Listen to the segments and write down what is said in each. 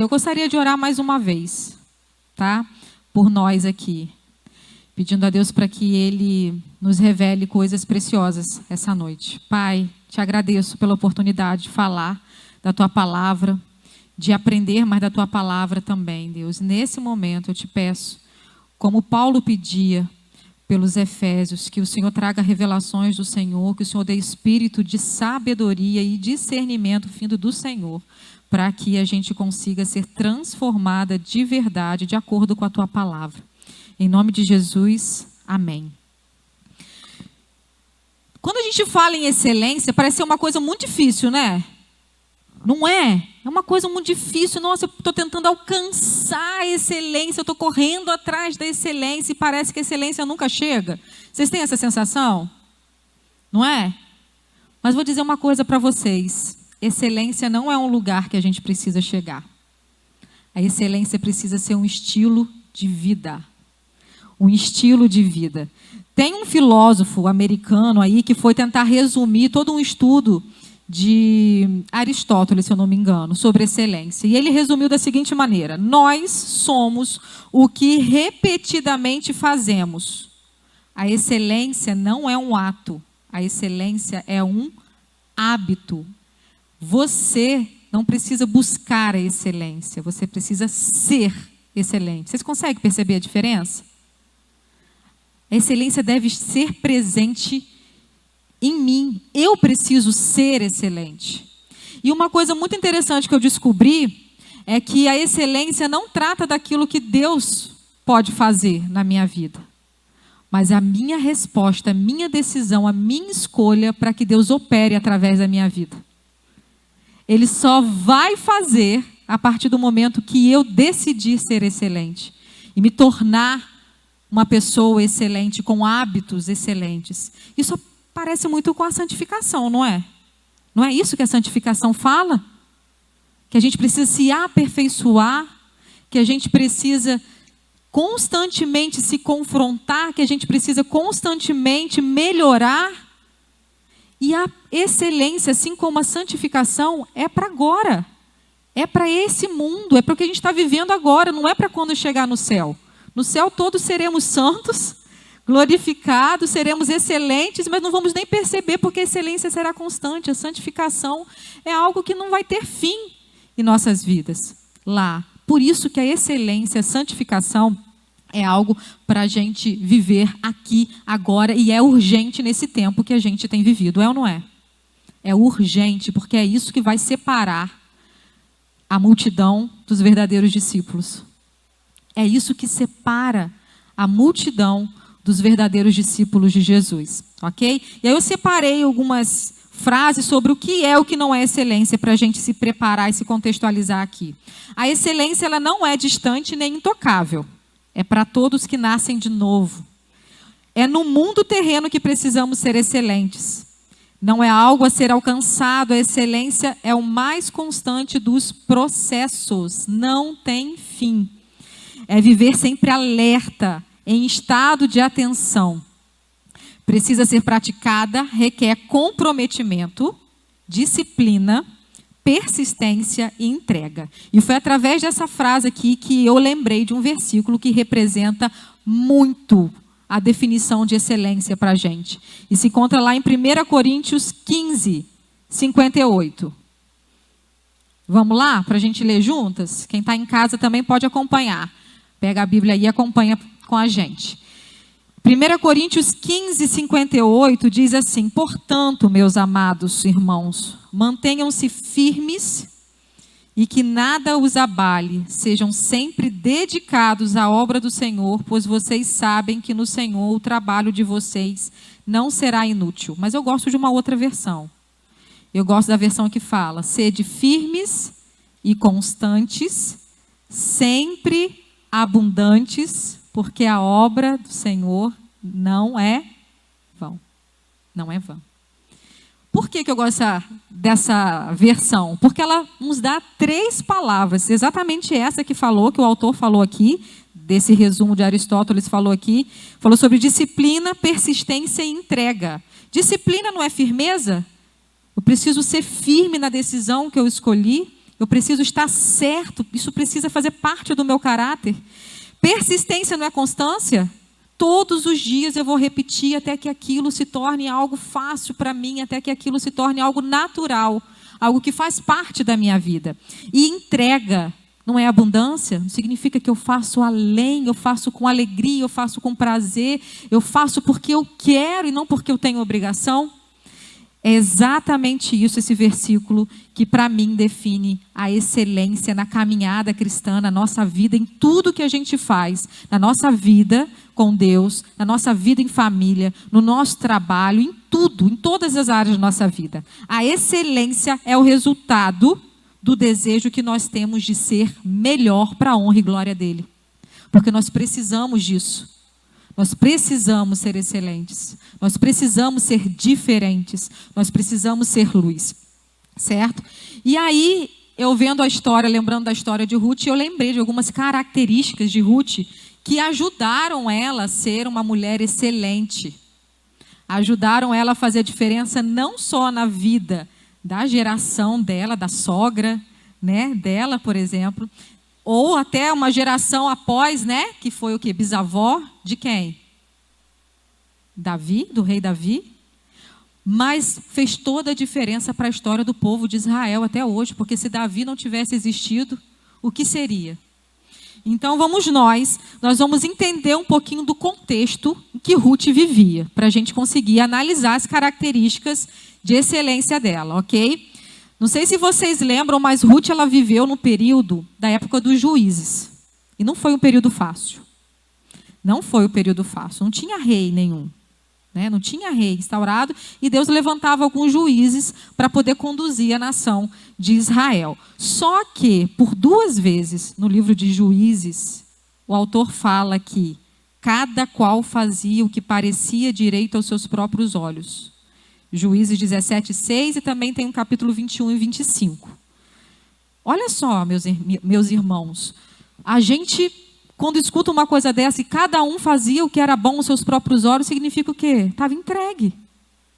Eu gostaria de orar mais uma vez, tá? Por nós aqui, pedindo a Deus para que Ele nos revele coisas preciosas essa noite. Pai, te agradeço pela oportunidade de falar da Tua palavra, de aprender mais da Tua palavra também, Deus. Nesse momento eu te peço, como Paulo pedia pelos Efésios, que o Senhor traga revelações do Senhor, que o Senhor dê espírito de sabedoria e discernimento vindo do Senhor, para que a gente consiga ser transformada de verdade, de acordo com a Tua palavra. Em nome de Jesus, amém. Quando a gente fala em excelência, parece ser uma coisa muito difícil, né? Não é? É uma coisa muito difícil. Nossa, eu estou tentando alcançar a excelência, eu estou correndo atrás da excelência e parece que a excelência nunca chega. Vocês têm essa sensação? Não é? Mas vou dizer uma coisa para vocês. Excelência não é um lugar que a gente precisa chegar. A excelência precisa ser um estilo de vida. Um estilo de vida. Tem um filósofo americano aí que foi tentar resumir todo um estudo de Aristóteles, se eu não me engano, sobre excelência. E ele resumiu da seguinte maneira: nós somos o que repetidamente fazemos. A excelência não é um ato. A excelência é um hábito. Você não precisa buscar a excelência, você precisa ser excelente. Vocês conseguem perceber a diferença? A excelência deve ser presente em mim. Eu preciso ser excelente. E uma coisa muito interessante que eu descobri é que a excelência não trata daquilo que Deus pode fazer na minha vida, mas a minha resposta, a minha decisão, a minha escolha para que Deus opere através da minha vida. Ele só vai fazer a partir do momento que eu decidir ser excelente e me tornar uma pessoa excelente, com hábitos excelentes. Isso parece muito com a santificação, não é? Não é isso que a santificação fala? Que a gente precisa se aperfeiçoar, que a gente precisa constantemente se confrontar, que a gente precisa constantemente melhorar. E a excelência, assim como a santificação, é para agora. É para esse mundo, é para o que a gente está vivendo agora, não é para quando chegar no céu. No céu todos seremos santos, glorificados, seremos excelentes, mas não vamos nem perceber, porque a excelência será constante. A santificação é algo que não vai ter fim em nossas vidas lá. Por isso que a excelência, a santificação, é algo para a gente viver aqui, agora, e é urgente nesse tempo que a gente tem vivido, é ou não é? É urgente, porque é isso que vai separar a multidão dos verdadeiros discípulos. É isso que separa a multidão dos verdadeiros discípulos de Jesus, ok? E aí eu separei algumas frases sobre o que é o que não é excelência, para a gente se preparar e se contextualizar aqui. A excelência, ela não é distante nem intocável. É para todos que nascem de novo. É no mundo terreno que precisamos ser excelentes. Não é algo a ser alcançado. A excelência é o mais constante dos processos. Não tem fim. É viver sempre alerta, em estado de atenção. Precisa ser praticada, requer comprometimento, disciplina, persistência e entrega. E foi através dessa frase aqui que eu lembrei de um versículo que representa muito a definição de excelência para a gente. E se encontra lá em 1 Coríntios 15, 58. Vamos lá para a gente ler juntas? Quem está em casa também pode acompanhar. Pega a Bíblia aí e acompanha com a gente. 1 Coríntios 15, 58 diz assim: portanto, meus amados irmãos, mantenham-se firmes e que nada os abale, sejam sempre dedicados à obra do Senhor, pois vocês sabem que no Senhor o trabalho de vocês não será inútil. Mas eu gosto de uma outra versão. Eu gosto da versão que fala: sede firmes e constantes, sempre abundantes, porque a obra do Senhor não é vã. Não é vã. Por que eu gosto dessa versão? Porque ela nos dá 3 palavras, exatamente essa que o autor falou aqui, desse resumo de Aristóteles falou aqui, falou sobre disciplina, persistência e entrega. Disciplina não é firmeza? Eu preciso ser firme na decisão que eu escolhi, eu preciso estar certo, isso precisa fazer parte do meu caráter. Persistência não é constância? Todos os dias eu vou repetir até que aquilo se torne algo fácil para mim, até que aquilo se torne algo natural, algo que faz parte da minha vida. E entrega não é abundância? Não significa que eu faço além, eu faço com alegria, eu faço com prazer, eu faço porque eu quero e não porque eu tenho obrigação? É exatamente isso, esse versículo, que para mim define a excelência na caminhada cristã, na nossa vida, em tudo que a gente faz, na nossa vida com Deus, na nossa vida em família, no nosso trabalho, em tudo, em todas as áreas da nossa vida. A excelência é o resultado do desejo que nós temos de ser melhor para a honra e glória dele. Porque nós precisamos disso. Nós precisamos ser excelentes, nós precisamos ser diferentes, nós precisamos ser luz, certo? E aí, eu vendo a história, lembrando da história de Ruth, eu lembrei de algumas características de Ruth que ajudaram ela a ser uma mulher excelente. Ajudaram ela a fazer a diferença não só na vida da geração dela, da sogra, né, dela, por exemplo, ou até uma geração após, né? Que foi o quê? Bisavó de quem? Davi, do rei Davi. Mas fez toda a diferença para a história do povo de Israel até hoje, porque se Davi não tivesse existido, o que seria? Então vamos nós vamos entender um pouquinho do contexto em que Ruth vivia, para a gente conseguir analisar as características de excelência dela, ok? Não sei se vocês lembram, mas Ruth ela viveu no período da época dos juízes. E não foi um período fácil. Não foi um período fácil. Não tinha rei nenhum. Né? Não tinha rei instaurado. E Deus levantava alguns juízes para poder conduzir a nação de Israel. Só que, por 2 vezes, no livro de Juízes, o autor fala que cada qual fazia o que parecia direito aos seus próprios olhos. Juízes 17:6 e também tem o capítulo 21 e 25. Olha só, meus irmãos, a gente, quando escuta uma coisa dessa e cada um fazia o que era bom aos seus próprios olhos, significa o quê? Estava entregue.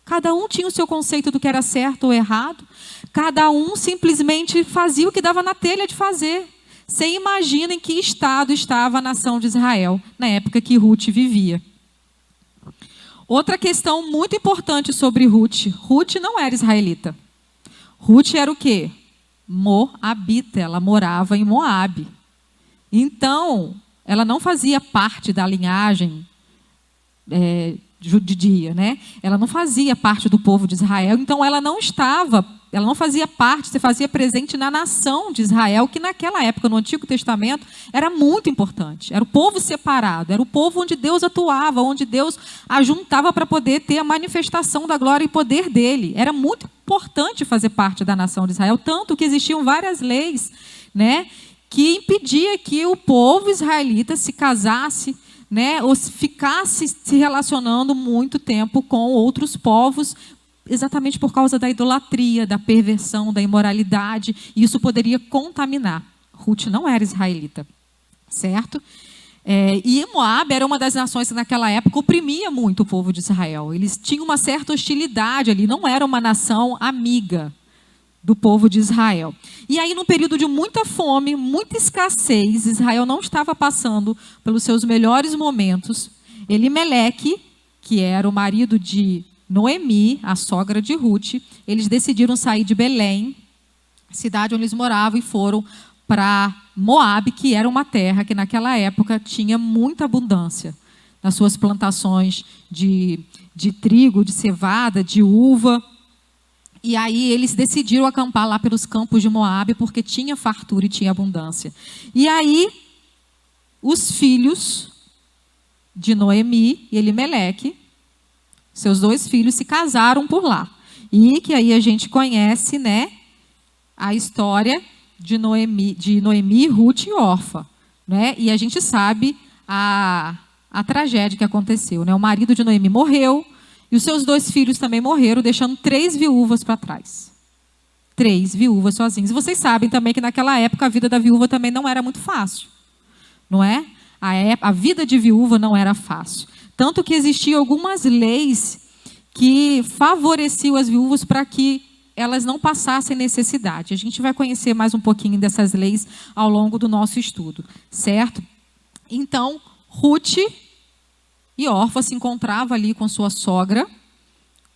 Cada um tinha o seu conceito do que era certo ou errado. Cada um simplesmente fazia o que dava na telha de fazer. Você imagina em que estado estava a nação de Israel na época que Ruth vivia. Outra questão muito importante sobre Ruth. Ruth não era israelita. Ruth era o quê? Moabita. Ela morava em Moabe. Então, ela não fazia parte da linhagem judia, né? Ela não fazia parte do povo de Israel. Então, ela não fazia parte, se fazia presente na nação de Israel, que naquela época, no Antigo Testamento, era muito importante. Era o povo separado, era o povo onde Deus atuava, onde Deus ajuntava para poder ter a manifestação da glória e poder dele. Era muito importante fazer parte da nação de Israel, tanto que existiam várias leis, né, que impedia que o povo israelita se casasse, né, ou ficasse se relacionando muito tempo com outros povos, exatamente por causa da idolatria, da perversão, da imoralidade, e isso poderia contaminar. Ruth não era israelita, certo? E Moab era uma das nações que naquela época oprimia muito o povo de Israel. Eles tinham uma certa hostilidade ali, não era uma nação amiga do povo de Israel. E aí, num período de muita fome, muita escassez, Israel não estava passando pelos seus melhores momentos. Elimeleque, que era o marido de Noemi, a sogra de Ruth, eles decidiram sair de Belém, cidade onde eles moravam, e foram para Moabe, que era uma terra que naquela época tinha muita abundância nas suas plantações de trigo, de cevada, de uva. E aí eles decidiram acampar lá pelos campos de Moabe, porque tinha fartura e tinha abundância. E aí os filhos de Noemi e Elimeleque, seus 2 filhos, se casaram por lá. E que aí a gente conhece, né, a história de Noemi, Ruth e Orfa, né? E a gente sabe a tragédia que aconteceu, né? O marido de Noemi morreu e os seus 2 filhos também morreram, deixando 3 viúvas para trás. 3 viúvas sozinhas. E vocês sabem também que naquela época a vida da viúva também não era muito fácil, não é? A vida de viúva não era fácil. Tanto que existiam algumas leis que favoreciam as viúvas para que elas não passassem necessidade. A gente vai conhecer mais um pouquinho dessas leis ao longo do nosso estudo, certo? Então, Ruth e Orfa se encontravam ali com sua sogra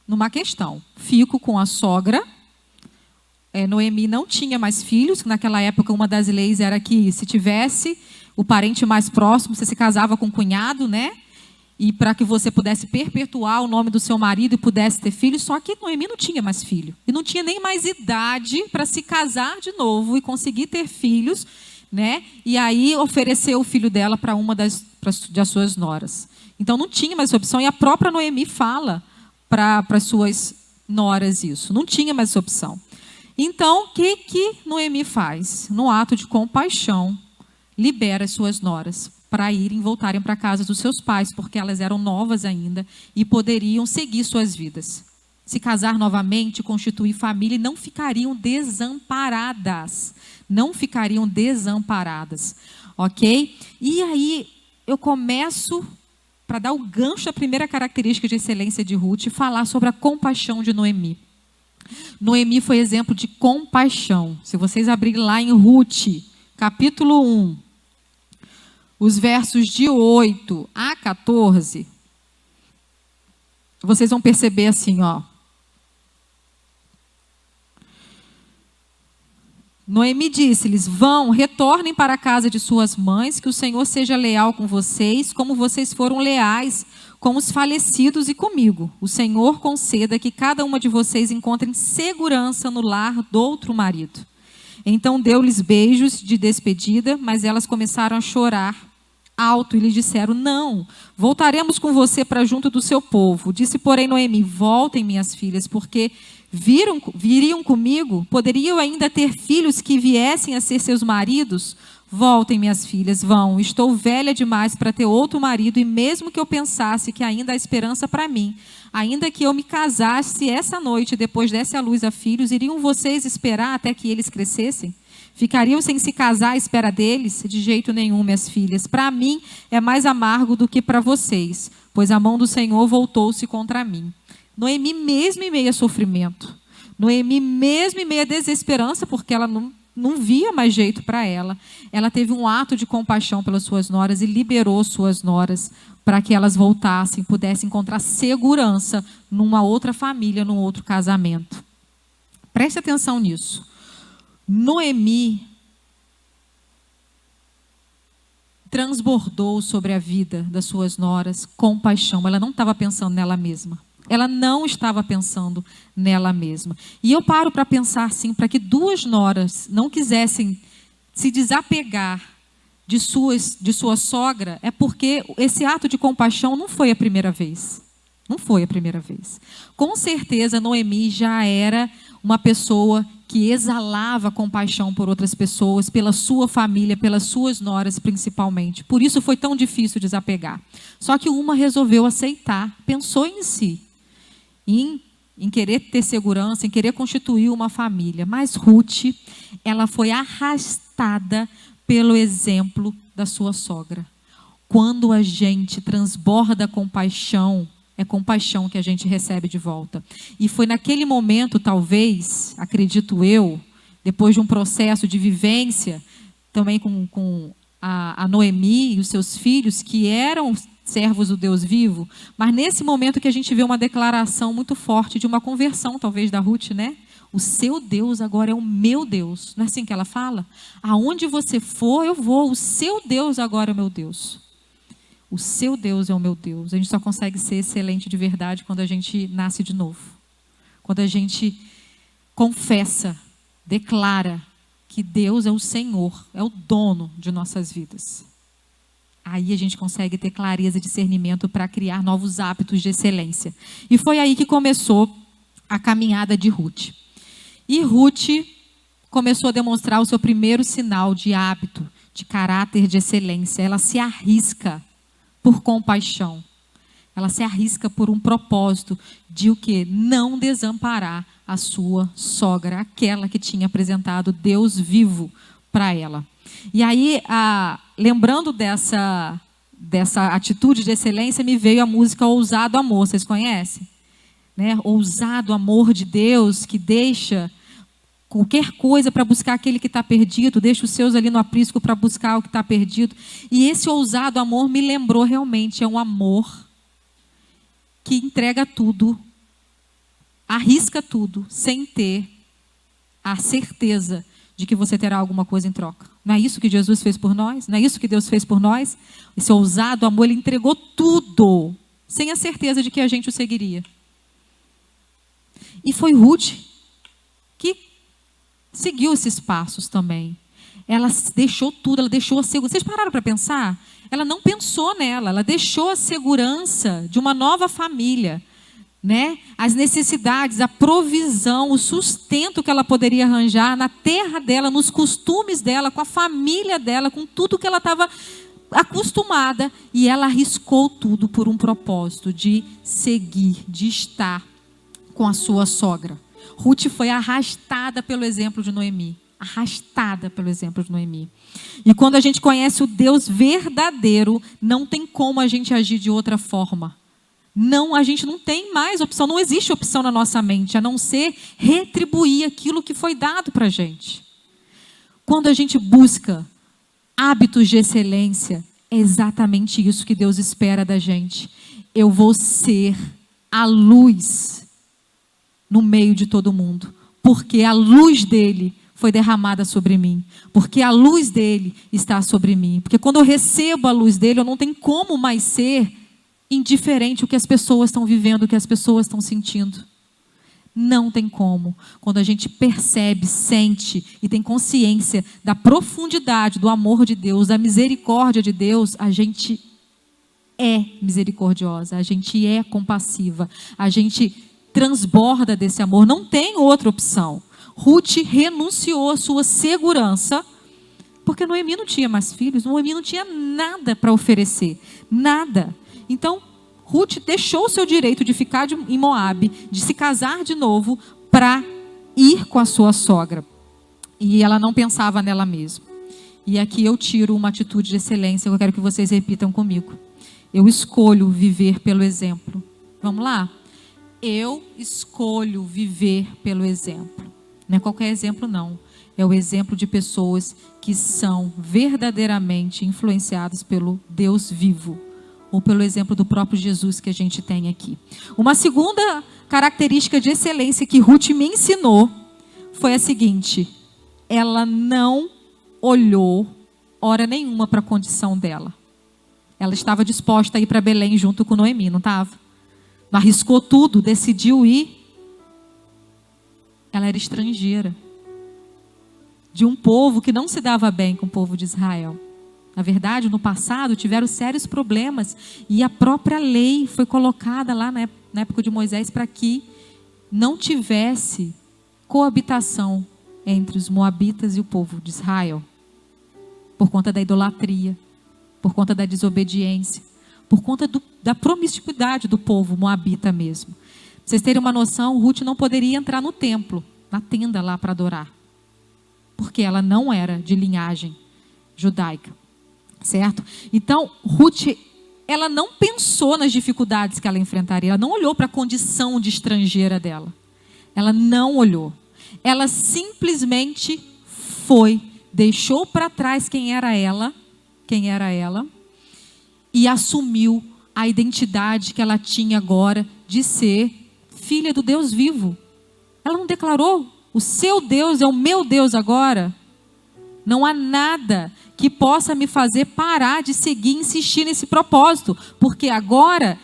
numa questão. Fico com a sogra. Noemi não tinha mais filhos. Naquela época, uma das leis era que se tivesse o parente mais próximo, você se casava com o cunhado, né? E para que você pudesse perpetuar o nome do seu marido e pudesse ter filhos. Só que Noemi não tinha mais filho. E não tinha nem mais idade para se casar de novo e conseguir ter filhos, né? E aí ofereceu o filho dela para uma das suas noras. Então não tinha mais essa opção. E a própria Noemi fala para as suas noras isso. Não tinha mais essa opção. Então, o que Noemi faz? No ato de compaixão, libera as suas noras para voltarem para a casa dos seus pais, porque elas eram novas ainda e poderiam seguir suas vidas. Se casar novamente, constituir família, e não ficariam desamparadas. Não ficariam desamparadas. Ok? E aí, eu começo, para dar o gancho à primeira característica de excelência de Ruth, falar sobre a compaixão de Noemi. Noemi foi exemplo de compaixão. Se vocês abrirem lá em Ruth, capítulo 1, os versos de 8 a 14, vocês vão perceber assim, ó. Noemi disse-lhes: vão, retornem para a casa de suas mães, que o Senhor seja leal com vocês, como vocês foram leais com os falecidos e comigo. O Senhor conceda que cada uma de vocês encontre segurança no lar do outro marido. Então deu-lhes beijos de despedida, mas elas começaram a chorar alto e lhe disseram: não, voltaremos com você para junto do seu povo. Disse, porém, Noemi: voltem, minhas filhas, porque viriam comigo? Poderiam ainda ter filhos que viessem a ser seus maridos? Voltem, minhas filhas, vão. Estou velha demais para ter outro marido, e mesmo que eu pensasse que ainda há esperança para mim, ainda que eu me casasse essa noite e depois desse à luz a filhos, iriam vocês esperar até que eles crescessem? Ficariam sem se casar à espera deles? De jeito nenhum, minhas filhas. Para mim é mais amargo do que para vocês, pois a mão do Senhor voltou-se contra mim. Noemi, mesmo em meio a sofrimento, Noemi, mesmo em meio a desesperança, porque ela não via mais jeito para ela, ela teve um ato de compaixão pelas suas noras e liberou suas noras para que elas voltassem, pudessem encontrar segurança numa outra família, num outro casamento. Preste atenção nisso. Noemi transbordou sobre a vida das suas noras compaixão. Ela não estava pensando nela mesma. Ela não estava pensando nela mesma. E eu paro para pensar assim, para que duas noras não quisessem se desapegar de sua sogra, é porque esse ato de compaixão não foi a primeira vez. Não foi a primeira vez. Com certeza, Noemi já era uma pessoa que exalava compaixão por outras pessoas, pela sua família, pelas suas noras principalmente. Por isso foi tão difícil desapegar. Só que uma resolveu aceitar, pensou em si, em querer ter segurança, em querer constituir uma família. Mas Ruth, ela foi arrastada pelo exemplo da sua sogra. Quando a gente transborda compaixão, é compaixão que a gente recebe de volta. E foi naquele momento, talvez, acredito eu, depois de um processo de vivência, também com a Noemi e os seus filhos, que eram servos do Deus vivo, mas nesse momento que a gente vê uma declaração muito forte de uma conversão, talvez, da Ruth, né? O seu Deus agora é o meu Deus. Não é assim que ela fala? Aonde você for, eu vou. O seu Deus agora é o meu Deus. O seu Deus é o meu Deus. A gente só consegue ser excelente de verdade quando a gente nasce de novo. Quando a gente confessa, declara que Deus é o Senhor, é o dono de nossas vidas. Aí a gente consegue ter clareza e discernimento para criar novos hábitos de excelência. E foi aí que começou a caminhada de Ruth. E Ruth começou a demonstrar o seu primeiro sinal de hábito, de caráter de excelência. Ela se arrisca por compaixão. Ela se arrisca por um propósito de o quê? Não desamparar a sua sogra, aquela que tinha apresentado Deus vivo para ela. E aí, lembrando dessa atitude de excelência, me veio a música Ousado Amor. Vocês conhecem? né? Ousado amor de Deus que deixa qualquer coisa para buscar aquele que está perdido, deixa os seus ali no aprisco para buscar o que está perdido. E esse ousado amor me lembrou realmente, é um amor que entrega tudo, arrisca tudo, sem ter a certeza de que você terá alguma coisa em troca. Não é isso que Jesus fez por nós? Não é isso que Deus fez por nós? Esse ousado amor, ele entregou tudo, sem a certeza de que a gente o seguiria. E foi Ruth que seguiu esses passos também. Ela deixou tudo, ela deixou a segurança. Vocês pararam para pensar? Ela não pensou nela, ela deixou a segurança de uma nova família, né? As necessidades, a provisão, o sustento que ela poderia arranjar na terra dela, nos costumes dela, com a família dela, com tudo que ela estava acostumada. E ela arriscou tudo por um propósito de seguir, de estar com a sua sogra. Ruth foi arrastada pelo exemplo de Noemi. Arrastada pelo exemplo de Noemi. E quando a gente conhece o Deus verdadeiro, não tem como a gente agir de outra forma. Não, a gente não tem mais opção, não existe opção na nossa mente, a não ser retribuir aquilo que foi dado para a gente. Quando a gente busca hábitos de excelência, é exatamente isso que Deus espera da gente. Eu vou ser a luz no meio de todo mundo, porque a luz dele foi derramada sobre mim, porque a luz dele está sobre mim, porque quando eu recebo a luz dele, eu não tenho como mais ser indiferente o que as pessoas estão vivendo, o que as pessoas estão sentindo. Não tem como. Quando a gente percebe, sente e tem consciência da profundidade do amor de Deus, da misericórdia de Deus, a gente é misericordiosa, a gente é compassiva, a gente transborda desse amor, não tem outra opção. Ruth renunciou à sua segurança, porque Noemi não tinha mais filhos, Noemi não tinha nada para oferecer, nada. Então, Ruth deixou o seu direito de ficar em Moabe, de se casar de novo, para ir com a sua sogra. E ela não pensava nela mesma. E aqui eu tiro uma atitude de excelência que eu quero que vocês repitam comigo. Eu escolho viver pelo exemplo. Vamos lá? Eu escolho viver pelo exemplo. Não é qualquer exemplo, não. É o exemplo de pessoas que são verdadeiramente influenciadas pelo Deus vivo. Ou pelo exemplo do próprio Jesus que a gente tem aqui. Uma segunda característica de excelência que Ruth me ensinou foi a seguinte: ela não olhou hora nenhuma para a condição dela. Ela estava disposta a ir para Belém junto com Noemi, não estava? Arriscou tudo, decidiu ir. Ela era estrangeira. De um povo que não se dava bem com o povo de Israel. Na verdade, no passado, tiveram sérios problemas. E a própria lei foi colocada lá na época de Moisés para que não tivesse coabitação entre os moabitas e o povo de Israel. Por conta da idolatria, por conta da desobediência, por conta da promiscuidade do povo moabita mesmo. Pra vocês terem uma noção, Ruth não poderia entrar no templo, na tenda lá para adorar. Porque ela não era de linhagem judaica. Certo? Então, Ruth, ela não pensou nas dificuldades que ela enfrentaria. Ela não olhou para a condição de estrangeira dela. Ela não olhou. Ela simplesmente foi, deixou para trás quem era ela, e assumiu a identidade que ela tinha agora de ser filha do Deus vivo. Ela não declarou: o seu Deus é o meu Deus agora? Não há nada que possa me fazer parar de seguir e insistir nesse propósito, porque agora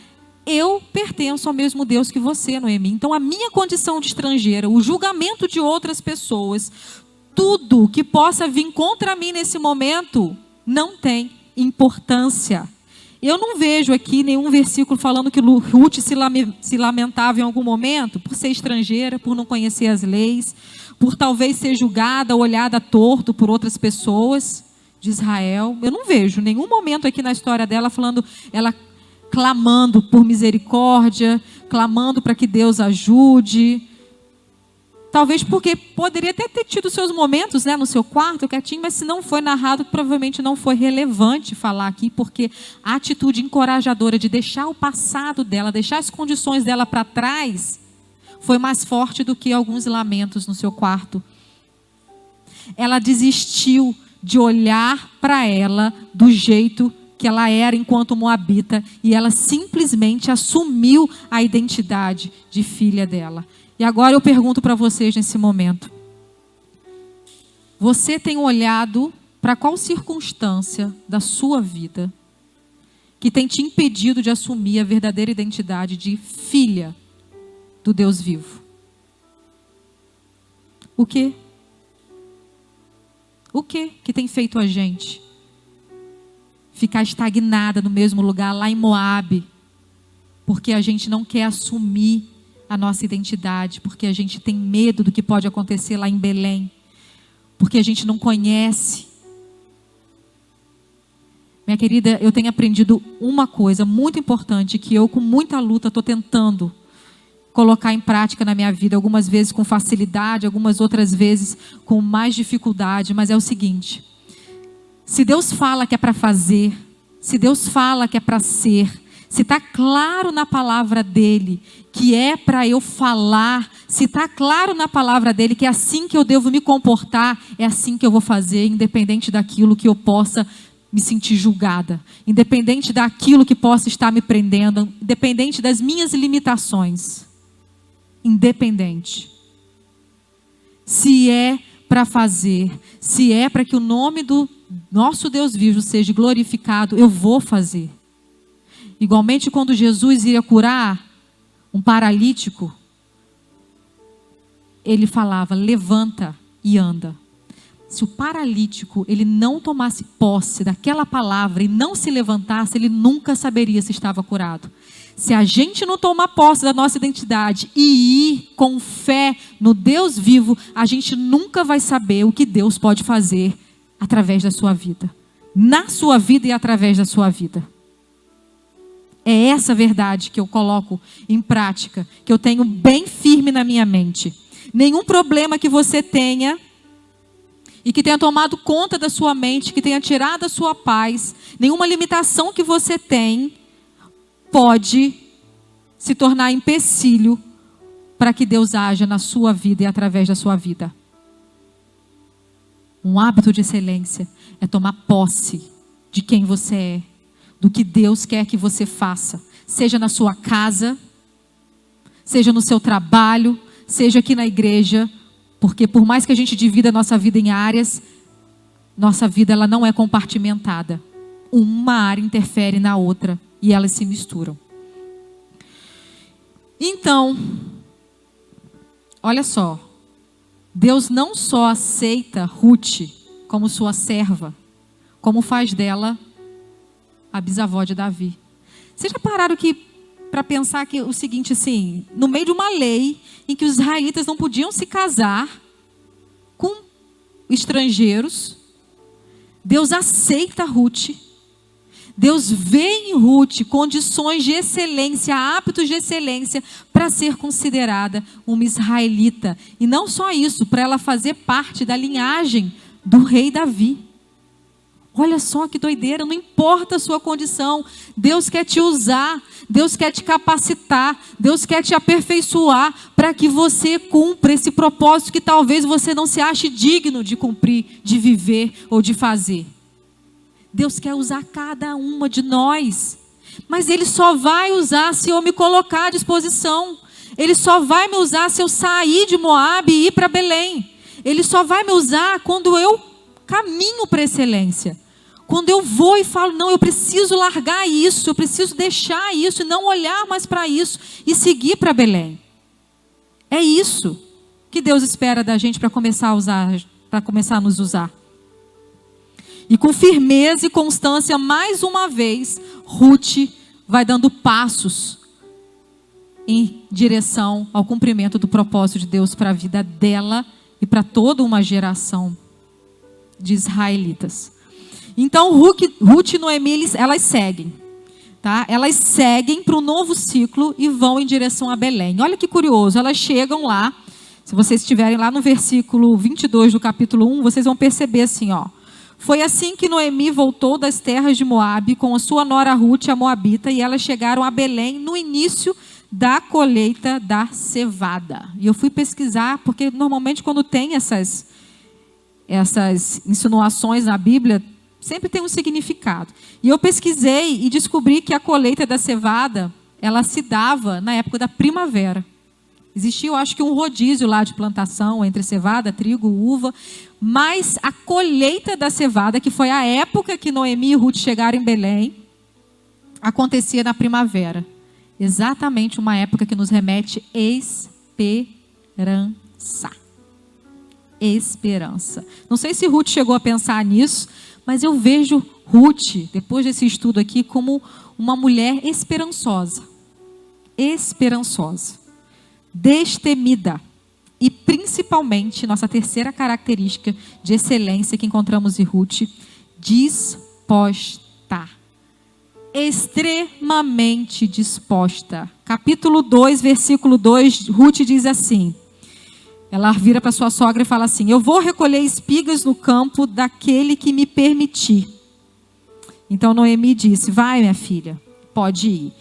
eu pertenço ao mesmo Deus que você, Noemi. Então a minha condição de estrangeira, o julgamento de outras pessoas, tudo que possa vir contra mim nesse momento, não tem importância. Eu não vejo aqui nenhum versículo falando que Ruth se lamentava em algum momento por ser estrangeira, por não conhecer as leis, por talvez ser julgada, olhada torto por outras pessoas de Israel. Eu não vejo nenhum momento aqui na história dela falando, ela clamando por misericórdia, clamando para que Deus ajude. Talvez porque poderia até ter tido seus momentos, né, no seu quarto, quietinho, mas se não foi narrado, provavelmente não foi relevante falar aqui, porque a atitude encorajadora de deixar o passado dela, deixar as condições dela para trás, foi mais forte do que alguns lamentos no seu quarto. Ela desistiu de olhar para ela do jeito que ela era enquanto moabita, e ela simplesmente assumiu a identidade de filha dela. E agora eu pergunto para vocês nesse momento: você tem olhado para qual circunstância da sua vida que tem te impedido de assumir a verdadeira identidade de filha do Deus vivo? O quê? O quê que tem feito a gente ficar estagnada no mesmo lugar lá em Moabe? Porque a gente não quer assumir a nossa identidade, porque a gente tem medo do que pode acontecer lá em Belém, porque a gente não conhece. Minha querida, eu tenho aprendido uma coisa muito importante, que eu com muita luta estou tentando colocar em prática na minha vida, algumas vezes com facilidade, algumas outras vezes com mais dificuldade, mas é o seguinte: se Deus fala que é para fazer, se Deus fala que é para ser, se está claro na palavra dele que é para eu falar, se está claro na palavra dele que é assim que eu devo me comportar, é assim que eu vou fazer, independente daquilo que eu possa me sentir julgada, independente daquilo que possa estar me prendendo, independente das minhas limitações. Independente. Se é para fazer, se é para que o nome do nosso Deus vivo seja glorificado, eu vou fazer. Igualmente, quando Jesus ia curar um paralítico, ele falava: levanta e anda. Se o paralítico ele não tomasse posse daquela palavra e não se levantasse, ele nunca saberia se estava curado. Se a gente não tomar posse da nossa identidade e ir com fé no Deus vivo, a gente nunca vai saber o que Deus pode fazer através da sua vida, na sua vida e através da sua vida. É essa verdade que eu coloco em prática, que eu tenho bem firme na minha mente. Nenhum problema que você tenha e que tenha tomado conta da sua mente, que tenha tirado a sua paz, nenhuma limitação que você tem pode se tornar empecilho para que Deus haja na sua vida e através da sua vida. Um hábito de excelência é tomar posse de quem você é, do que Deus quer que você faça, seja na sua casa, seja no seu trabalho, seja aqui na igreja, porque por mais que a gente divida a nossa vida em áreas, nossa vida ela não é compartimentada. Uma área interfere na outra e elas se misturam. Então, olha só, Deus não só aceita Ruth como sua serva, como faz dela a bisavó de Davi. Vocês já pararam para pensar que o seguinte, assim, no meio de uma lei em que os israelitas não podiam se casar com estrangeiros, Deus aceita Ruth. Deus vê em Ruth condições de excelência, hábitos de excelência para ser considerada uma israelita. E não só isso, para ela fazer parte da linhagem do rei Davi. Olha só que doideira, não importa a sua condição, Deus quer te usar, Deus quer te capacitar, Deus quer te aperfeiçoar para que você cumpra esse propósito que talvez você não se ache digno de cumprir, de viver ou de fazer. Deus quer usar cada uma de nós, mas Ele só vai usar se eu me colocar à disposição. Ele só vai me usar se eu sair de Moabe e ir para Belém. Ele só vai me usar quando eu caminho para a excelência. Quando eu vou e falo, não, eu preciso largar isso, eu preciso deixar isso e não olhar mais para isso e seguir para Belém. É isso que Deus espera da gente para começar a usar, para começar a nos usar. E com firmeza e constância, mais uma vez, Ruth vai dando passos em direção ao cumprimento do propósito de Deus para a vida dela e para toda uma geração de israelitas. Então, Ruth e Noemi, elas seguem. Tá? Elas seguem para o novo ciclo e vão em direção a Belém. Olha que curioso, elas chegam lá. Se vocês estiverem lá no versículo 22 do capítulo 1, vocês vão perceber assim, ó. Foi assim que Noemi voltou das terras de Moabe com a sua nora Ruth, a moabita, e elas chegaram a Belém no início da colheita da cevada. E eu fui pesquisar, porque normalmente quando tem essas insinuações na Bíblia, sempre tem um significado. E eu pesquisei e descobri que a colheita da cevada, ela se dava na época da primavera. Existia, eu acho que um rodízio lá de plantação entre cevada, trigo, uva, mas a colheita da cevada, que foi a época que Noemi e Ruth chegaram em Belém, acontecia na primavera. Exatamente uma época que nos remete esperança. Esperança. Não sei se Ruth chegou a pensar nisso, mas eu vejo Ruth, depois desse estudo aqui, como uma mulher esperançosa. Esperançosa. Destemida. E principalmente, nossa terceira característica de excelência que encontramos em Ruth, disposta. Extremamente disposta. Capítulo 2, versículo 2, Ruth diz assim, ela vira para sua sogra e fala assim, eu vou recolher espigas no campo daquele que me permitir. Então Noemi disse, vai minha filha, pode ir.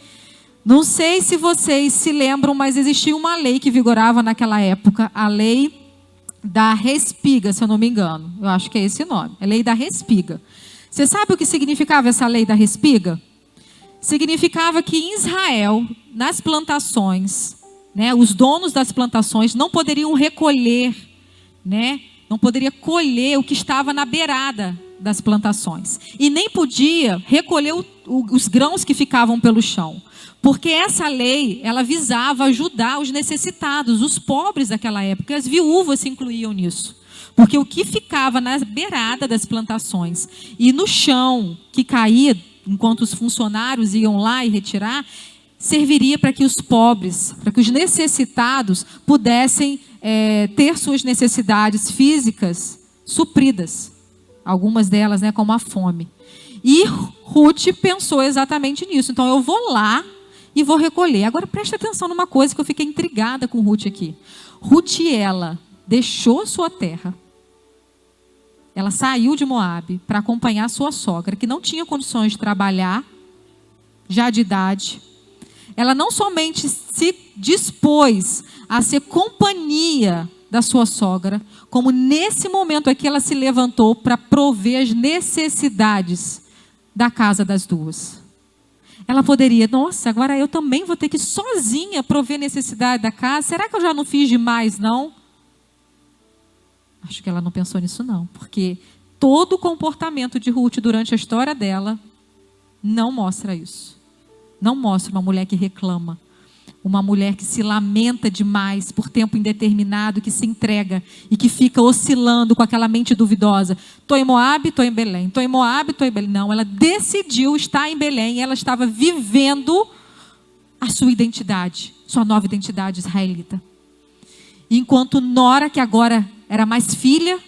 Não sei se vocês se lembram, mas existia uma lei que vigorava naquela época, a lei da respiga, se eu não me engano. Eu acho que é esse nome, a lei da respiga. Você sabe o que significava essa lei da respiga? Significava que em Israel, nas plantações, né, os donos das plantações não poderiam recolher, né, não poderia colher o que estava na beirada das plantações. E nem podia recolher os grãos que ficavam pelo chão. Porque essa lei, ela visava ajudar os necessitados, os pobres daquela época. As viúvas se incluíam nisso. Porque o que ficava na beirada das plantações e no chão que caía, enquanto os funcionários iam lá e retirar, serviria para que os pobres, para que os necessitados pudessem ter suas necessidades físicas supridas. Algumas delas, né, como a fome. E Ruth pensou exatamente nisso. Então eu vou lá e vou recolher. Agora preste atenção numa coisa que eu fiquei intrigada com Ruth aqui. Ruth, ela deixou sua terra. Ela saiu de Moabe para acompanhar sua sogra, que não tinha condições de trabalhar, já de idade. Ela não somente se dispôs a ser companhia da sua sogra, como nesse momento aqui ela se levantou para prover as necessidades da casa das duas. Ela poderia, nossa, agora eu também vou ter que sozinha prover necessidade da casa. Será que eu já não fiz demais, não? Acho que ela não pensou nisso, não. Porque todo o comportamento de Ruth durante a história dela não mostra isso. Não mostra uma mulher que reclama. Uma mulher que se lamenta demais por tempo indeterminado, que se entrega e que fica oscilando com aquela mente duvidosa. Estou em Moabe, estou em Belém. Estou em Moabe, estou em Belém. Não, ela decidiu estar em Belém. Ela estava vivendo a sua identidade, sua nova identidade israelita. Enquanto Nora, que agora era mais filha,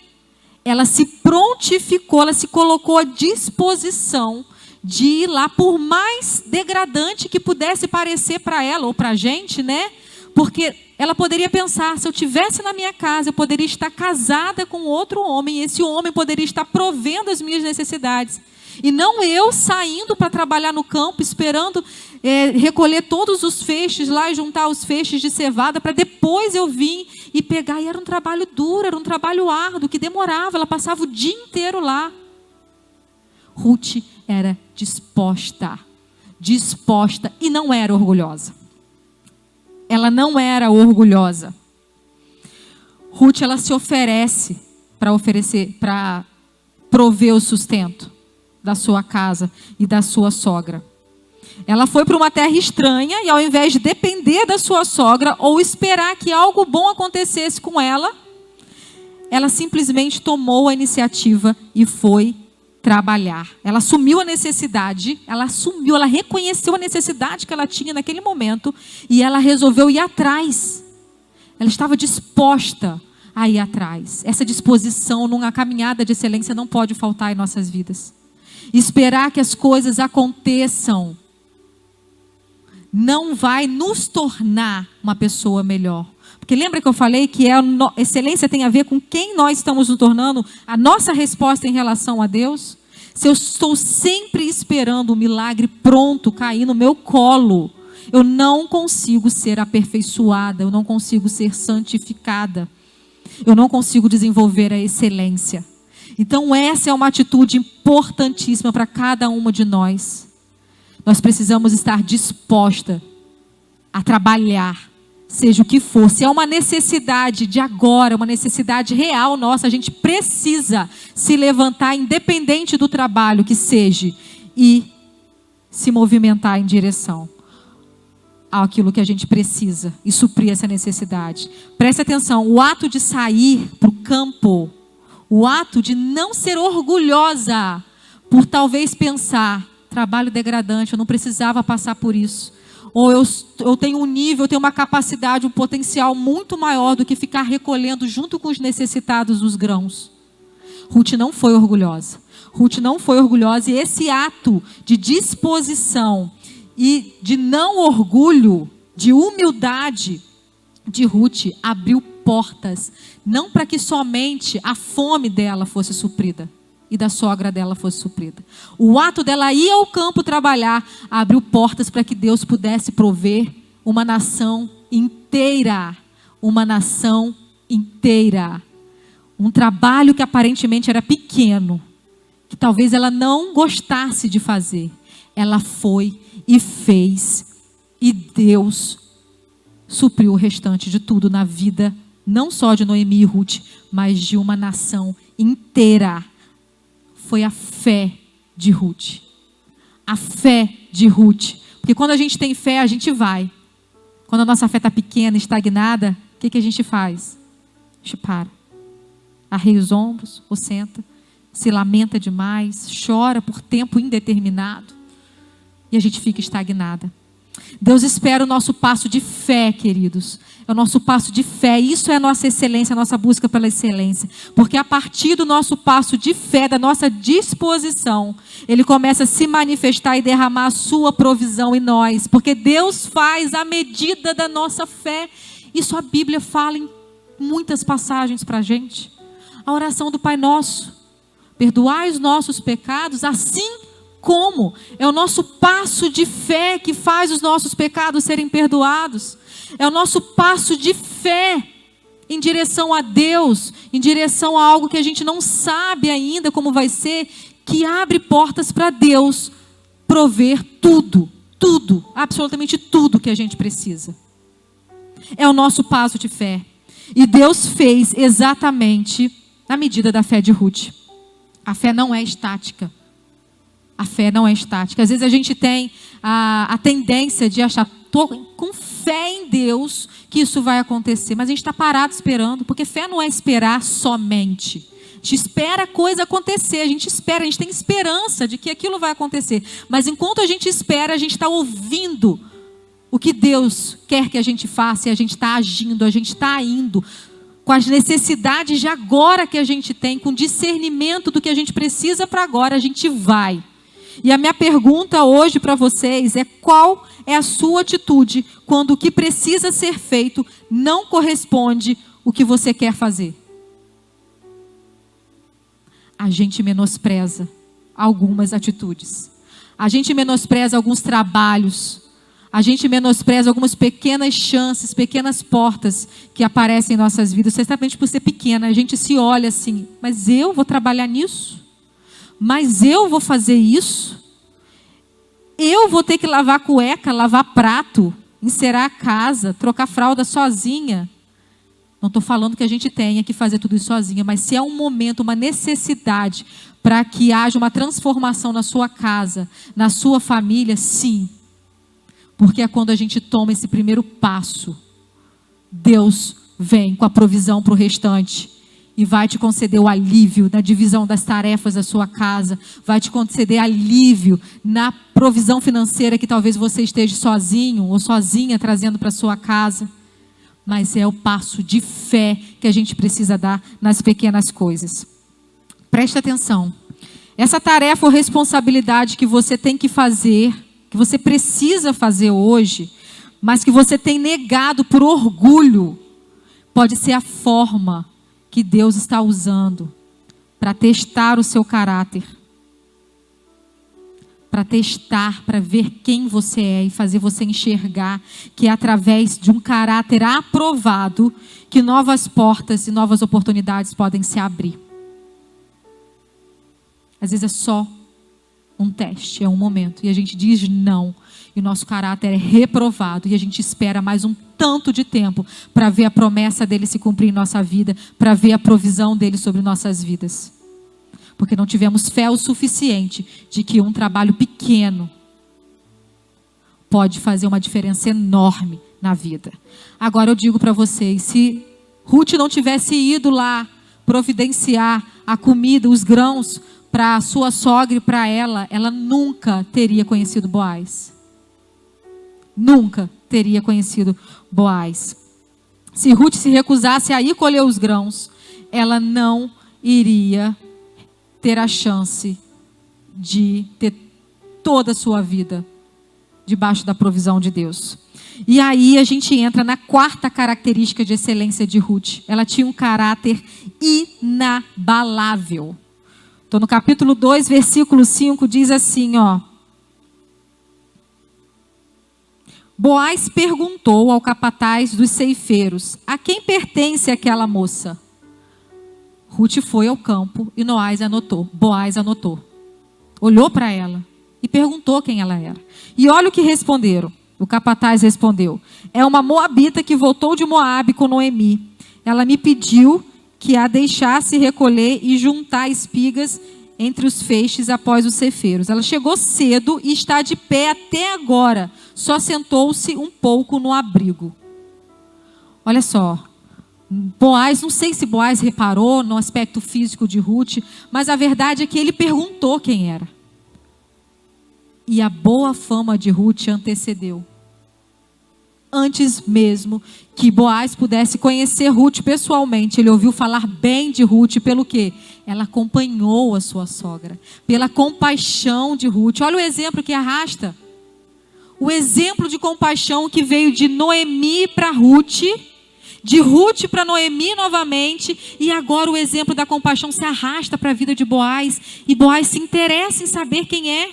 ela se prontificou, ela se colocou à disposição de ir lá, por mais degradante que pudesse parecer para ela ou para a gente, né? Porque ela poderia pensar, se eu tivesse na minha casa, eu poderia estar casada com outro homem, e esse homem poderia estar provendo as minhas necessidades. E não eu saindo para trabalhar no campo, esperando recolher todos os feixes lá e juntar os feixes de cevada, para depois eu vir e pegar. E era um trabalho duro, era um trabalho árduo, que demorava, ela passava o dia inteiro lá. Ruth era disposta e não era orgulhosa. Ela não era orgulhosa. Ruth, ela se oferece para prover o sustento da sua casa e da sua sogra. Ela foi para uma terra estranha e ao invés de depender da sua sogra ou esperar que algo bom acontecesse com ela, ela simplesmente tomou a iniciativa e foi trabalhar. Ela assumiu a necessidade, ela reconheceu a necessidade que ela tinha naquele momento e ela resolveu ir atrás. Ela estava disposta a ir atrás. Essa disposição numa caminhada de excelência não pode faltar em nossas vidas. Esperar que as coisas aconteçam não vai nos tornar uma pessoa melhor. Porque lembra que eu falei que excelência tem a ver com quem nós estamos nos tornando, a nossa resposta em relação a Deus? Se eu estou sempre esperando o milagre pronto cair no meu colo, Eu não consigo ser aperfeiçoada, eu não consigo ser santificada. Eu não consigo desenvolver a excelência. Então essa é uma atitude importantíssima para cada uma de nós. Nós precisamos estar disposta a trabalhar, seja o que for. Se é uma necessidade de agora, uma necessidade real nossa, a gente precisa se levantar, independente do trabalho que seja, e se movimentar em direção àquilo que a gente precisa e suprir essa necessidade. Preste atenção, o ato de sair para o campo, o ato de não ser orgulhosa por talvez pensar, trabalho degradante, eu não precisava passar por isso. Ou eu tenho um nível, eu tenho uma capacidade, um potencial muito maior do que ficar recolhendo junto com os necessitados os grãos. Ruth não foi orgulhosa. Ruth não foi orgulhosa, e esse ato de disposição e de não orgulho, de humildade de Ruth abriu portas, não para que somente a fome dela fosse suprida e da sogra dela fosse suprida. O ato dela ir ao campo trabalhar abriu portas para que Deus pudesse prover uma nação inteira. Uma nação inteira. Um trabalho que aparentemente era pequeno, que talvez ela não gostasse de fazer. Ela foi e fez, e Deus supriu o restante de tudo na vida, não só de Noemi e Ruth, mas de uma nação inteira. Foi a fé de Ruth. A fé de Ruth. Porque quando a gente tem fé, a gente vai. Quando a nossa fé está pequena, estagnada, o que a gente faz? A gente para. Arreia os ombros, ou senta, se lamenta demais, chora por tempo indeterminado. E a gente fica estagnada. Deus espera o nosso passo de fé, queridos. É o nosso passo de fé. Isso é a nossa excelência, a nossa busca pela excelência. Porque a partir do nosso passo de fé, da nossa disposição, Ele começa a se manifestar e derramar a sua provisão em nós. Porque Deus faz a medida da nossa fé. Isso a Bíblia fala em muitas passagens para a gente. A oração do Pai Nosso. Perdoai os nossos pecados, assim como é o nosso passo de fé que faz os nossos pecados serem perdoados. É o nosso passo de fé em direção a Deus, em direção a algo que a gente não sabe ainda como vai ser, que abre portas para Deus prover tudo, tudo, absolutamente tudo que a gente precisa. É o nosso passo de fé. E Deus fez exatamente na medida da fé de Ruth. A fé não é estática. A fé não é estática. Às vezes a gente tem a tendência de achar, estou com fé em Deus que isso vai acontecer. Mas a gente está parado esperando, porque fé não é esperar somente. A gente espera a coisa acontecer, a gente tem esperança de que aquilo vai acontecer. Mas enquanto a gente espera, a gente está ouvindo o que Deus quer que a gente faça, e a gente está agindo, a gente está indo com as necessidades de agora que a gente tem, com discernimento do que a gente precisa para agora, a gente vai. E a minha pergunta hoje para vocês é: qual é a sua atitude quando o que precisa ser feito não corresponde ao que você quer fazer? A gente menospreza algumas atitudes. A gente menospreza alguns trabalhos. A gente menospreza algumas pequenas chances, pequenas portas que aparecem em nossas vidas, certamente por ser pequena. A gente se olha assim: mas eu vou trabalhar nisso? Mas eu vou fazer isso? Eu vou ter que lavar cueca, lavar prato, encerar a casa, trocar fralda sozinha? Não estou falando que a gente tenha que fazer tudo isso sozinha, mas se é um momento, uma necessidade para que haja uma transformação na sua casa, na sua família, sim. Porque é quando a gente toma esse primeiro passo, Deus vem com a provisão para o restante. E vai te conceder o alívio na divisão das tarefas da sua casa. Vai te conceder alívio na provisão financeira que talvez você esteja sozinho ou sozinha trazendo para a sua casa. Mas é o passo de fé que a gente precisa dar nas pequenas coisas. Preste atenção. Essa tarefa ou responsabilidade que você tem que fazer, que você precisa fazer hoje, mas que você tem negado por orgulho, pode ser a forma que Deus está usando para testar o seu caráter, para para testar, para ver quem você é e fazer você enxergar que é através de um caráter aprovado que novas portas e novas oportunidades podem se abrir. Às vezes é só um teste, é um momento, e a gente diz não, e o nosso caráter é reprovado, e a gente espera mais um tanto de tempo para ver a promessa dele se cumprir em nossa vida, para ver a provisão dele sobre nossas vidas. Porque não tivemos fé o suficiente de que um trabalho pequeno pode fazer uma diferença enorme na vida. Agora eu digo para vocês, se Ruth não tivesse ido lá providenciar a comida, os grãos, para a sua sogra e para ela nunca teria conhecido Boaz. Nunca teria conhecido Boaz. Se Ruth se recusasse a ir colher os grãos, ela não iria ter a chance de ter toda a sua vida debaixo da provisão de Deus. E aí a gente entra na quarta característica de excelência de Ruth. Ela tinha um caráter inabalável. Então, no capítulo 2, versículo 5, diz assim, ó. Boaz perguntou ao capataz dos ceifeiros, a quem pertence aquela moça? Ruth foi ao campo e Boaz anotou. Olhou para ela e perguntou quem ela era. E olha o que responderam. O capataz respondeu, é uma moabita que voltou de Moabe com Noemi. Ela me pediu que a deixasse recolher e juntar espigas entre os feixes após os ceifeiros. Ela chegou cedo e está de pé até agora. Só sentou-se um pouco no abrigo. Olha só. Boaz, não sei se Boaz reparou no aspecto físico de Ruth, mas a verdade é que ele perguntou quem era. E a boa fama de Ruth antecedeu. Antes mesmo que Boaz pudesse conhecer Ruth pessoalmente, ele ouviu falar bem de Ruth, pelo quê? Ela acompanhou a sua sogra, pela compaixão de Ruth. Olha o exemplo que arrasta. O exemplo de compaixão que veio de Noemi para Ruth, de Ruth para Noemi novamente, e agora o exemplo da compaixão se arrasta para a vida de Boaz, e Boaz se interessa em saber quem é.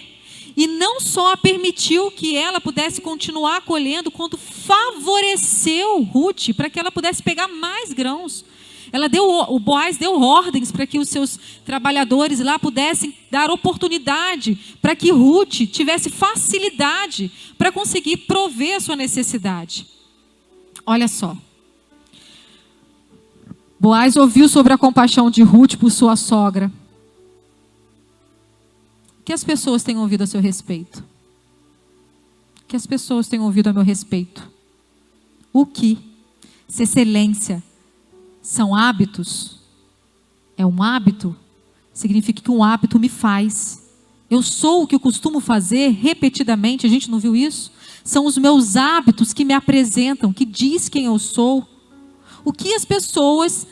E não só permitiu que ela pudesse continuar colhendo, quanto favoreceu Ruth para que ela pudesse pegar mais grãos. O Boaz deu ordens para que os seus trabalhadores lá pudessem dar oportunidade para que Ruth tivesse facilidade para conseguir prover a sua necessidade. Olha só. Boaz ouviu sobre a compaixão de Ruth por sua sogra. O que as pessoas têm ouvido a seu respeito? O que as pessoas têm ouvido a meu respeito? O que? Se excelência são hábitos, é um hábito, significa que um hábito me faz. Eu sou o que eu costumo fazer repetidamente, a gente não viu isso? São os meus hábitos que me apresentam, que diz quem eu sou. O que as pessoas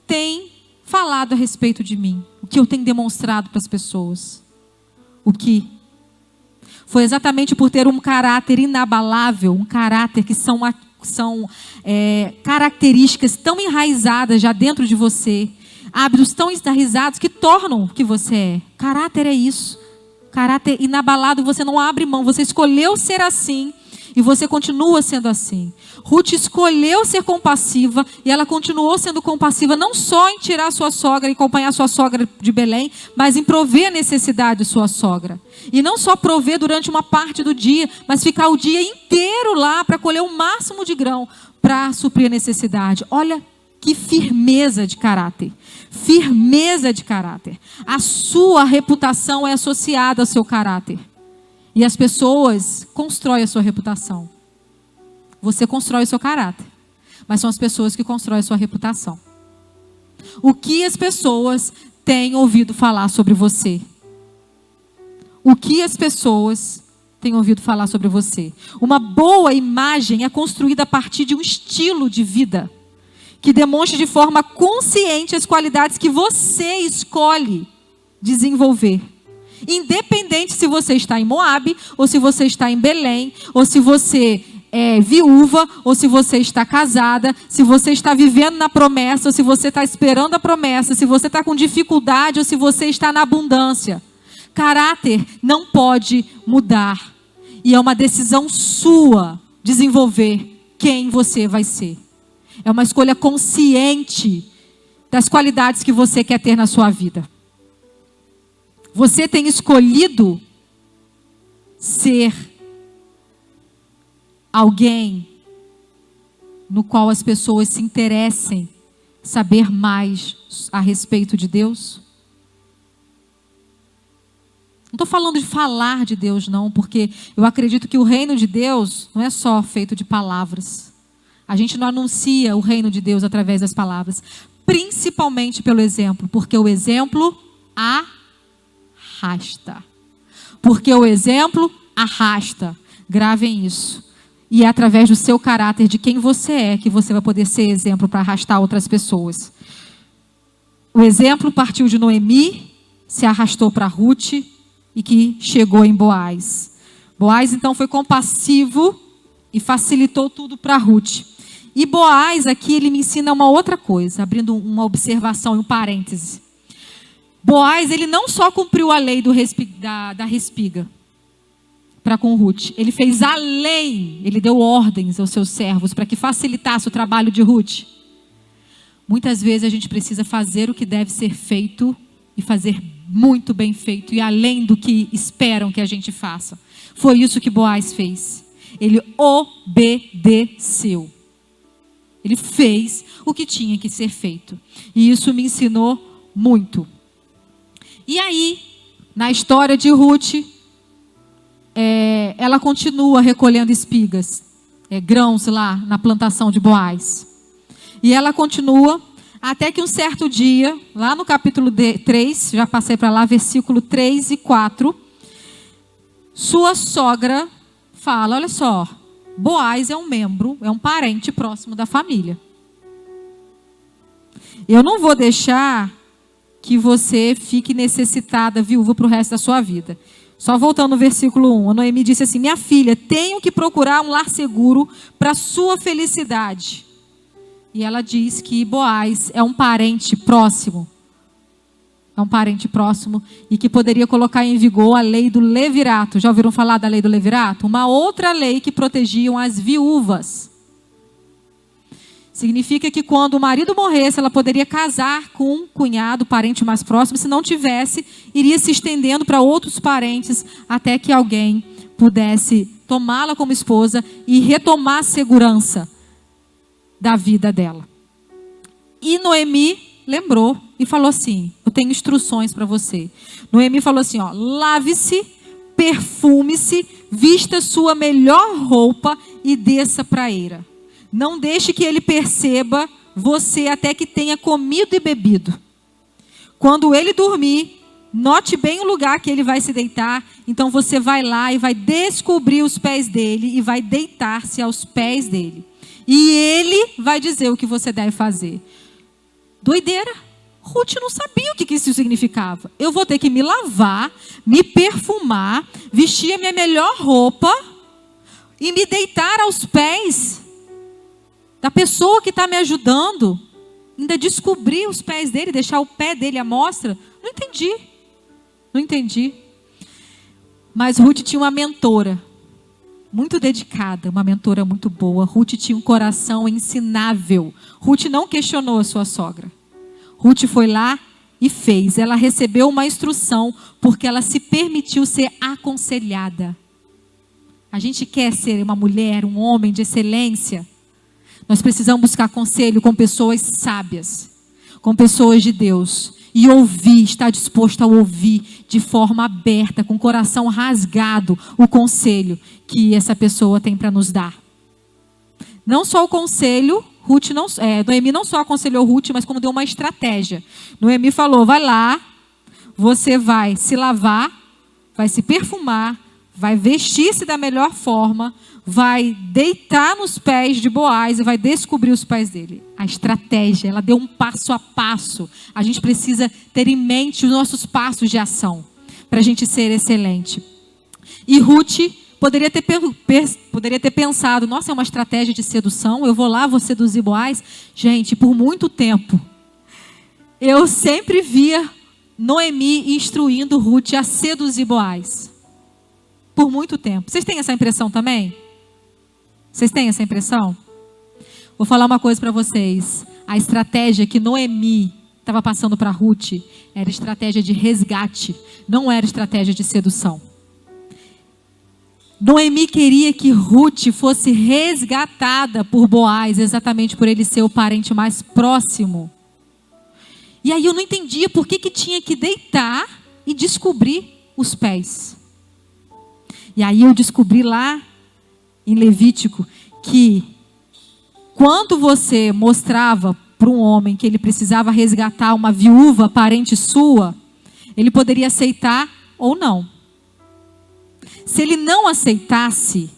têm falado a respeito de mim? O que eu tenho demonstrado para as pessoas? O que? Foi exatamente por ter um caráter inabalável, um caráter que são características tão enraizadas já dentro de você, hábitos tão enraizados que tornam o que você é. Caráter é isso. Caráter inabalado, você não abre mão, você escolheu ser assim e você continua sendo assim. Ruth escolheu ser compassiva e ela continuou sendo compassiva, não só em tirar sua sogra e acompanhar sua sogra de Belém, mas em prover a necessidade de sua sogra. E não só prover durante uma parte do dia, mas ficar o dia inteiro lá para colher o máximo de grão para suprir a necessidade. Olha que firmeza de caráter. Firmeza de caráter. A sua reputação é associada ao seu caráter. E as pessoas constroem a sua reputação. Você constrói o seu caráter. Mas são as pessoas que constroem a sua reputação. O que as pessoas têm ouvido falar sobre você? O que as pessoas têm ouvido falar sobre você? Uma boa imagem é construída a partir de um estilo de vida que demonstre de forma consciente as qualidades que você escolhe desenvolver. Independente se você está em Moabe, ou se você está em Belém, ou se você é viúva, ou se você está casada, se você está vivendo na promessa, ou se você está esperando a promessa, se você está com dificuldade, ou se você está na abundância. Caráter não pode mudar. E é uma decisão sua desenvolver quem você vai ser. É uma escolha consciente das qualidades que você quer ter na sua vida. Você tem escolhido ser alguém no qual as pessoas se interessem, saber mais a respeito de Deus? Não estou falando de falar de Deus, não, porque eu acredito que o reino de Deus não é só feito de palavras. A gente não anuncia o reino de Deus através das palavras, principalmente pelo exemplo, porque o exemplo arrasta. Porque o exemplo arrasta. Gravem isso. E é através do seu caráter, de quem você é, que você vai poder ser exemplo para arrastar outras pessoas. O exemplo partiu de Noemi, se arrastou para Ruth e que chegou em Boaz. Boaz então foi compassivo e facilitou tudo para Ruth. E Boaz aqui ele me ensina uma outra coisa, abrindo uma observação e um parêntese. Boaz ele não só cumpriu a lei da respiga para com Ruth, ele fez além, ele deu ordens aos seus servos para que facilitasse o trabalho de Ruth. Muitas vezes a gente precisa fazer o que deve ser feito e fazer muito bem feito e além do que esperam que a gente faça. Foi isso que Boaz fez. Ele obedeceu. Ele fez o que tinha que ser feito. E isso me ensinou muito. E aí, na história de Ruth, ela continua recolhendo espigas, grãos lá na plantação de Boaz. E ela continua até que um certo dia, lá no capítulo 3, já passei para lá, versículo 3 e 4, sua sogra fala, olha só, Boaz é um membro, é um parente próximo da família. Eu não vou deixar que você fique necessitada, viúva, para o resto da sua vida. Só voltando no versículo 1, a Noemi disse assim, minha filha, tenho que procurar um lar seguro para sua felicidade. E ela diz que Boaz é um parente próximo. É um parente próximo e que poderia colocar em vigor a lei do levirato. Já ouviram falar da lei do levirato? Uma outra lei que protegia as viúvas. Significa que quando o marido morresse, ela poderia casar com um cunhado, parente mais próximo. Se não tivesse, iria se estendendo para outros parentes até que alguém pudesse tomá-la como esposa e retomar a segurança da vida dela. E Noemi lembrou e falou assim, eu tenho instruções para você. Noemi falou assim, ó, lave-se, perfume-se, vista sua melhor roupa e desça para a eira. Não deixe que ele perceba você até que tenha comido e bebido. Quando ele dormir, note bem o lugar que ele vai se deitar. Então você vai lá e vai descobrir os pés dele e vai deitar-se aos pés dele. E ele vai dizer o que você deve fazer. Doideira. Ruth não sabia o que isso significava. Eu vou ter que me lavar, me perfumar, vestir a minha melhor roupa e me deitar aos pés da pessoa que está me ajudando. Ainda descobrir os pés dele, deixar o pé dele à mostra. Não entendi. Não entendi. Mas Ruth tinha uma mentora muito dedicada, uma mentora muito boa. Ruth tinha um coração ensinável. Ruth não questionou a sua sogra. Ruth foi lá e fez. Ela recebeu uma instrução porque ela se permitiu ser aconselhada. A gente quer ser uma mulher, um homem de excelência. Nós precisamos buscar conselho com pessoas sábias, com pessoas de Deus. E ouvir, estar disposto a ouvir de forma aberta, com o coração rasgado, o conselho que essa pessoa tem para nos dar. Não só o conselho, Noemi não só aconselhou Ruth, mas como deu uma estratégia. Noemi falou, vai lá, você vai se lavar, vai se perfumar, vai vestir-se da melhor forma, vai deitar nos pés de Boaz e vai descobrir os pés dele. A estratégia, ela deu um passo a passo. A gente precisa ter em mente os nossos passos de ação para a gente ser excelente. E Ruth poderia ter pensado, nossa, é uma estratégia de sedução, eu vou lá, vou seduzir Boaz. Gente, por muito tempo, eu sempre via Noemi instruindo Ruth a seduzir Boaz. Por muito tempo. Vocês têm essa impressão também? Vocês têm essa impressão? Vou falar uma coisa para vocês. A estratégia que Noemi estava passando para Ruth era estratégia de resgate, não era estratégia de sedução. Noemi queria que Ruth fosse resgatada por Boaz, exatamente por ele ser o parente mais próximo. E aí eu não entendia por que tinha que deitar e descobrir os pés. E aí eu descobri lá em Levítico que quando você mostrava para um homem que ele precisava resgatar uma viúva parente sua, ele poderia aceitar ou não. Se ele não aceitasse,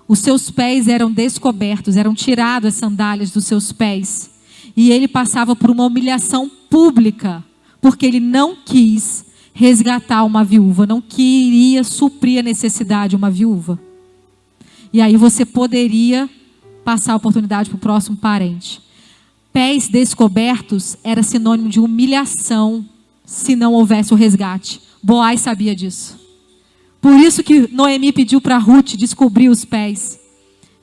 os seus pés eram descobertos, eram tiradas as sandálias dos seus pés. E ele passava por uma humilhação pública, porque ele não quis resgatar uma viúva, não queria suprir a necessidade de uma viúva. E aí você poderia passar a oportunidade para o próximo parente. Pés descobertos era sinônimo de humilhação se não houvesse o resgate. Boaz sabia disso. Por isso que Noemi pediu para Ruth descobrir os pés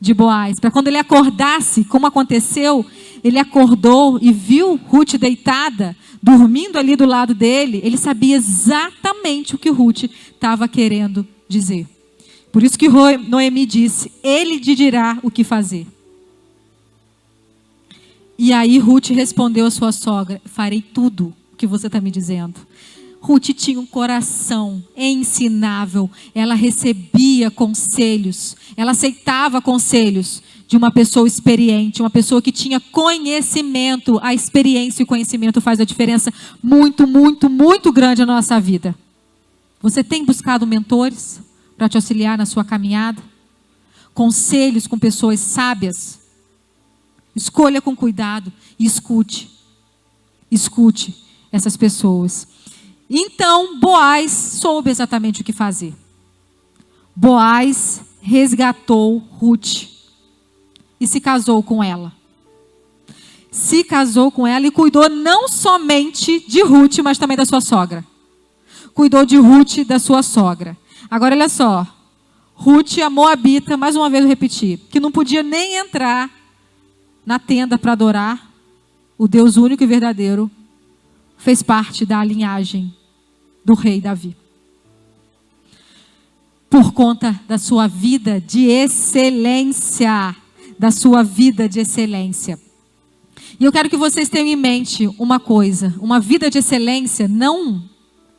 de Boaz. Para quando ele acordasse, como aconteceu, ele acordou e viu Ruth deitada, dormindo ali do lado dele. Ele sabia exatamente o que Ruth estava querendo dizer. Por isso que Noemi disse, ele te dirá o que fazer. E aí Ruth respondeu à sua sogra, farei tudo o que você está me dizendo. Ruth tinha um coração ensinável, ela recebia conselhos, ela aceitava conselhos de uma pessoa experiente, uma pessoa que tinha conhecimento. A experiência e o conhecimento faz a diferença muito, muito, muito grande na nossa vida. Você tem buscado mentores para te auxiliar na sua caminhada? Conselhos com pessoas sábias? Escolha com cuidado e escute. Escute essas pessoas. Então, Boaz soube exatamente o que fazer. Boaz resgatou Ruth e se casou com ela. Se casou com ela e cuidou não somente de Ruth, mas também da sua sogra. Cuidou de Ruth e da sua sogra. Agora, olha só. Ruth, a moabita, mais uma vez eu repetir, que não podia nem entrar na tenda para adorar o Deus único e verdadeiro, fez parte da linhagem do rei Davi. Por conta da sua vida de excelência. Da sua vida de excelência. E eu quero que vocês tenham em mente uma coisa. Uma vida de excelência não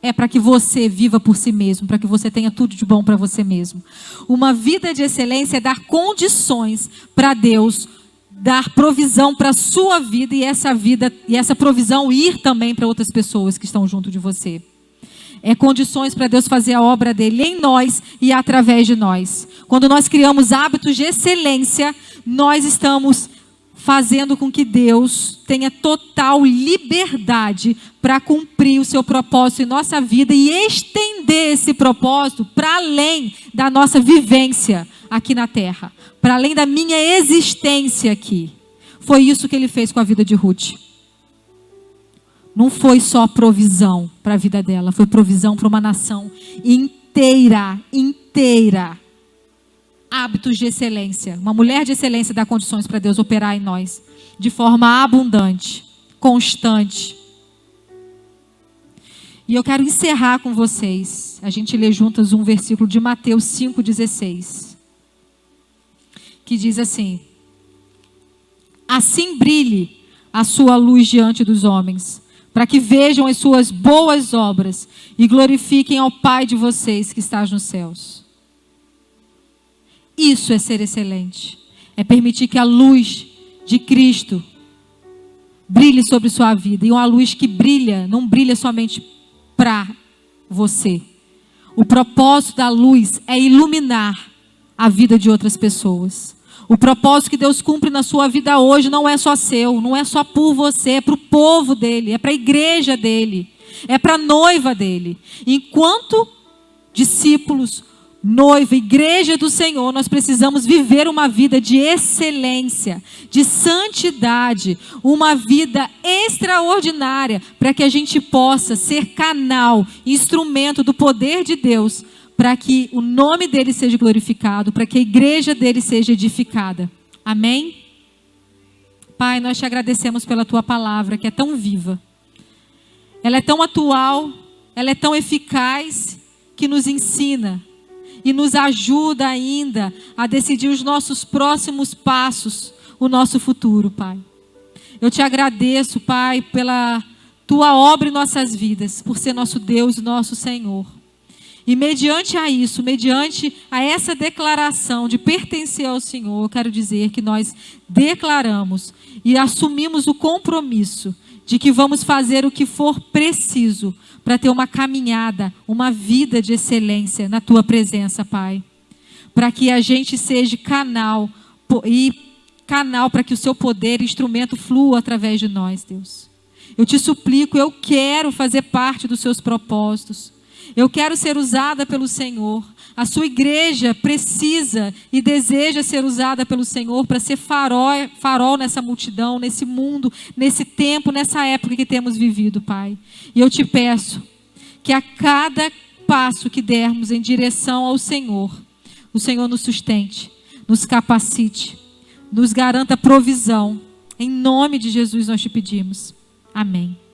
é para que você viva por si mesmo, para que você tenha tudo de bom para você mesmo. Uma vida de excelência é dar condições para Deus, dar provisão para a sua vida e essa provisão ir também para outras pessoas que estão junto de você. É condições para Deus fazer a obra dele em nós e através de nós. Quando nós criamos hábitos de excelência, nós estamos fazendo com que Deus tenha total liberdade para cumprir o seu propósito em nossa vida e estender esse propósito para além da nossa vivência aqui na terra, para além da minha existência aqui. Foi isso que ele fez com a vida de Ruth. Não foi só provisão para a vida dela, foi provisão para uma nação inteira. Hábitos de excelência. Uma mulher de excelência dá condições para Deus operar em nós de forma abundante, constante. E eu quero encerrar com vocês. A gente lê juntas um versículo de Mateus 5,16. Que diz assim: assim brilhe a sua luz diante dos homens, para que vejam as suas boas obras e glorifiquem ao Pai de vocês que está nos céus. Isso é ser excelente. É permitir que a luz de Cristo brilhe sobre sua vida. E uma luz que brilha, não brilha somente para você. O propósito da luz é iluminar a vida de outras pessoas. O propósito que Deus cumpre na sua vida hoje não é só seu, não é só por você, é para o povo dele, é para a igreja dele, é para a noiva dele. Enquanto discípulos, noiva, igreja do Senhor, nós precisamos viver uma vida de excelência, de santidade, uma vida extraordinária, para que a gente possa ser canal, instrumento do poder de Deus, para que o nome dele seja glorificado, para que a igreja dele seja edificada. Amém? Pai, nós te agradecemos pela tua palavra, que é tão viva. Ela é tão atual, ela é tão eficaz, que nos ensina e nos ajuda ainda a decidir os nossos próximos passos, o nosso futuro, Pai. Eu te agradeço, Pai, pela tua obra em nossas vidas, por ser nosso Deus, nosso Senhor. E mediante a isso, mediante a essa declaração de pertencer ao Senhor, eu quero dizer que nós declaramos e assumimos o compromisso de que vamos fazer o que for preciso para ter uma caminhada, uma vida de excelência na tua presença, Pai. Para que a gente seja canal para que o seu poder, instrumento, flua através de nós, Deus. Eu te suplico, eu quero fazer parte dos seus propósitos. Eu quero ser usada pelo Senhor. A sua igreja precisa e deseja ser usada pelo Senhor para ser farol nessa multidão, nesse mundo, nesse tempo, nessa época que temos vivido, Pai. E eu te peço que a cada passo que dermos em direção ao Senhor, o Senhor nos sustente, nos capacite, nos garanta provisão. Em nome de Jesus nós te pedimos. Amém.